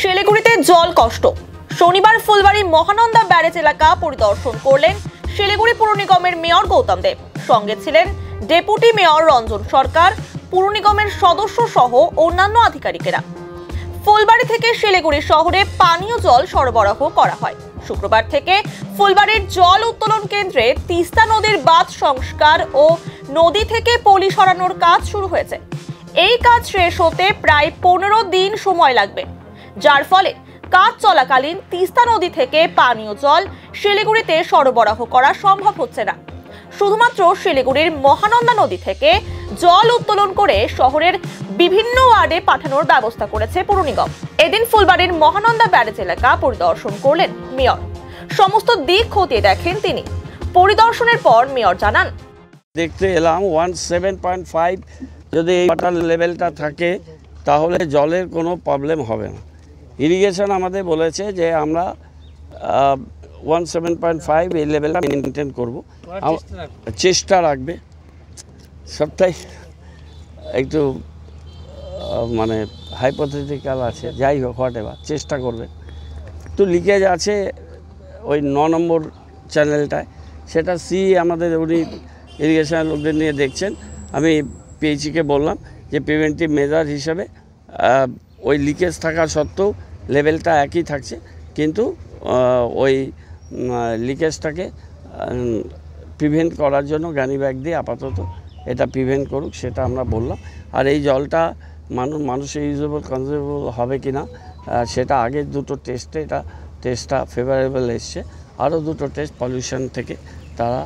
শিলিগুড়িতে জল কষ্ট। শনিবার ফুলবাড়ি মহানন্দা ব্যারেজ এলাকা পরিদর্শন করলেন শিলিগুড়ি পুর নিগমের মেয়র গৌতম দেব। সঙ্গে ছিলেন ডেপুটি মেয়র রঞ্জন সরকার, পুর নিগমের সদস্য সহ অন্যান্য আধিকারিকেরা। ফুলবাড়ি থেকে শিলিগুড়ি শহরে পানীয় জল সরবরাহ করা হয়। শুক্রবার থেকে ফুলবাড়ির জল উত্তোলন কেন্দ্রে তিস্তা নদীর বাঁধ সংস্কার ও নদী থেকে পলি সরানোর কাজ শুরু হয়েছে। এই কাজ শেষ হতে প্রায় 15 দিন সময় লাগবে, যার ফলে কাজ চলাকালীন তিস্তা নদী থেকে পানীয় জল শিলিগুড়িতে সরবরাহ করা সম্ভব হচ্ছে না। শুধুমাত্র শিলিগুড়ির মহানন্দা নদী থেকে জল উত্তোলন করে শহরের বিভিন্ন ওয়ার্ডে পাঠানোর ব্যবস্থা করেছে পুর নিগম। এদিন ফুলবাড়ির মহানন্দা ব্যারেজ এলাকা পরিদর্শন করলেন মেয়র। সমস্ত দিক খতিয়ে দেখেন তিনি। পরিদর্শনের পর মেয়র জানান, দেখতে এলাম 17.5 যদি এই ওয়াটার লেভেলটা থাকে তাহলে জলের কোনো প্রবলেম হবে না। ইরিগেশন আমাদের বলেছে যে আমরা 17.5 এই লেভেলটা মেনটেন করবো, চেষ্টা রাখবে। সবটাই একটু মানে হাইপোথেটিক্যাল আছে, যাই হোক হোয়াটএভার, চেষ্টা করবে। একটু লিকেজ আছে ওই 9 নম্বর চ্যানেলটায়, সেটা আমাদের উনি ইরিগেশনের লোকদের নিয়ে দেখছেন। আমি পিএইচিকে বললাম যে প্রিভেন্টিভ মেজার হিসেবে ওই লিকেজ থাকা সত্ত্বেও লেভেলটা একই থাকছে, কিন্তু ওই লিকেজটাকে প্রিভেন্ট করার জন্য গানি ব্যাগ দিয়ে আপাতত এটা প্রিভেন্ট করুক, সেটা আমরা বললাম। আর এই জলটা মানুষের ইউজেবল কনজিউমেবল হবে কি না সেটা আগের দুটো টেস্টে টেস্টটা ফেভারেবল এসছে। আরও দুটো টেস্ট পলিউশন থেকে তারা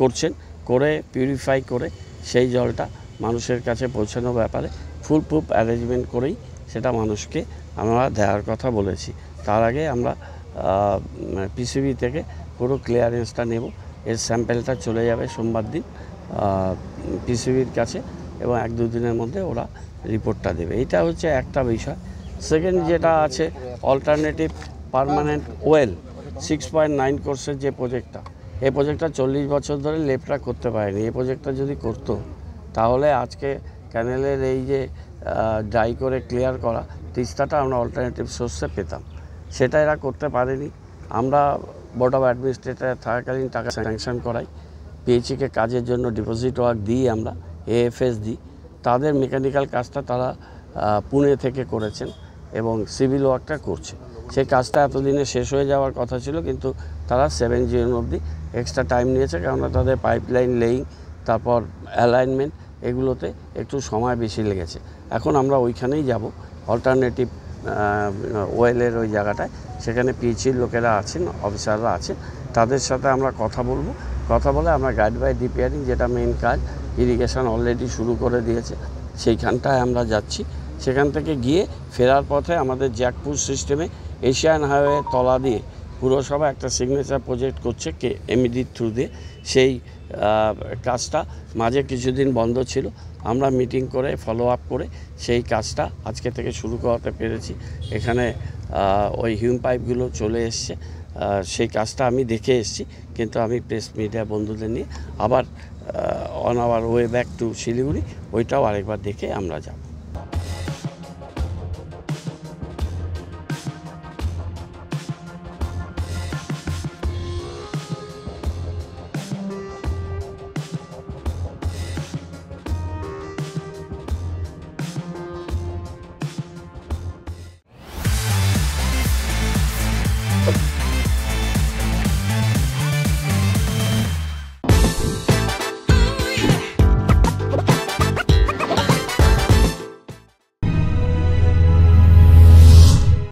করছেন, করে পিউরিফাই করে সেই জলটা মানুষের কাছে পৌঁছানোর ব্যাপারে ফুল প্রুফ অ্যারেঞ্জমেন্ট করেই সেটা মানুষকে আমরা দেওয়ার কথা বলেছি। তার আগে আমরা পিসিবি থেকে পুরো ক্লিয়ারেন্সটা নেব। এর স্যাম্পেলটা চলে যাবে সোমবার দিন পিসিবির কাছে, এবং 1-2 দিনের মধ্যে ওরা রিপোর্টটা দেবে। এইটা হচ্ছে একটা বিষয়। সেকেন্ড যেটা আছে অল্টারনেটিভ পার্মানেন্ট ওয়েল 6.9 কোর্সের যে প্রজেক্টটা, এই প্রজেক্টটা 40 বছর ধরে লেপটা করতে পারেনি। এই প্রজেক্টটা যদি করতো তাহলে আজকে ক্যানেলের এই যে ড্রাই করে ক্লিয়ার করা তিস্তাটা আমরা অল্টারনেটিভ সোর্সে পেতাম, সেটা এরা করতে পারেনি। আমরা বোর্ড অফ অ্যাডমিনিস্ট্রেটর থাকাকালীন টাকা স্যাংশন করাই, পিএইচিকে কাজের জন্য ডিপোজিট ওয়ার্ক দিই, আমরা এএফএস দিই। তাদের মেকানিক্যাল কাজটা তারা পুনে থেকে করেছেন এবং সিভিল ওয়ার্কটা করছে। সেই কাজটা এতদিনে শেষ হয়ে যাওয়ার কথা ছিল, কিন্তু তারা 7 জুন অবধি এক্সট্রা টাইম নিয়েছে, কেননা তাদের পাইপলাইন লেইং, তারপর অ্যালাইনমেন্ট, এগুলোতে একটু সময় বেশি লেগেছে। এখন আমরা ওইখানেই যাব, অল্টারনেটিভ ওয়েলের ওই জায়গাটায়। সেখানে পিএইচির লোকেরা আছেন, অফিসাররা আছেন, তাদের সাথে আমরা কথা বলে আমরা গাইড বাই রিপেয়ারিং, যেটা মেইন কাজ ইরিগেশন অলরেডি শুরু করে দিয়েছে, সেইখানটায় আমরা যাচ্ছি। সেখান থেকে গিয়ে ফেরার পথে আমাদের জ্যাকপুর সিস্টেমে এশিয়ান হাইওয়ে তলা দিয়ে পুরসভা একটা সিগনেচার প্রজেক্ট করছে এমইডির থ্রু দিয়ে। সেই কাজটা মাঝে কিছুদিন বন্ধ ছিল, আমরা মিটিং করে ফলো আপ করে সেই কাজটা আজকে থেকে শুরু করাতে পেরেছি। এখানে ওই হিউম পাইপগুলো চলে এসছে, সেই কাজটা আমি দেখে এসেছি, কিন্তু আমি প্রেস মিডিয়া বন্ধুদের নিয়ে আবার on our way back to Siliguri ওইটাও আরেকবার দেখে আমরা যাব।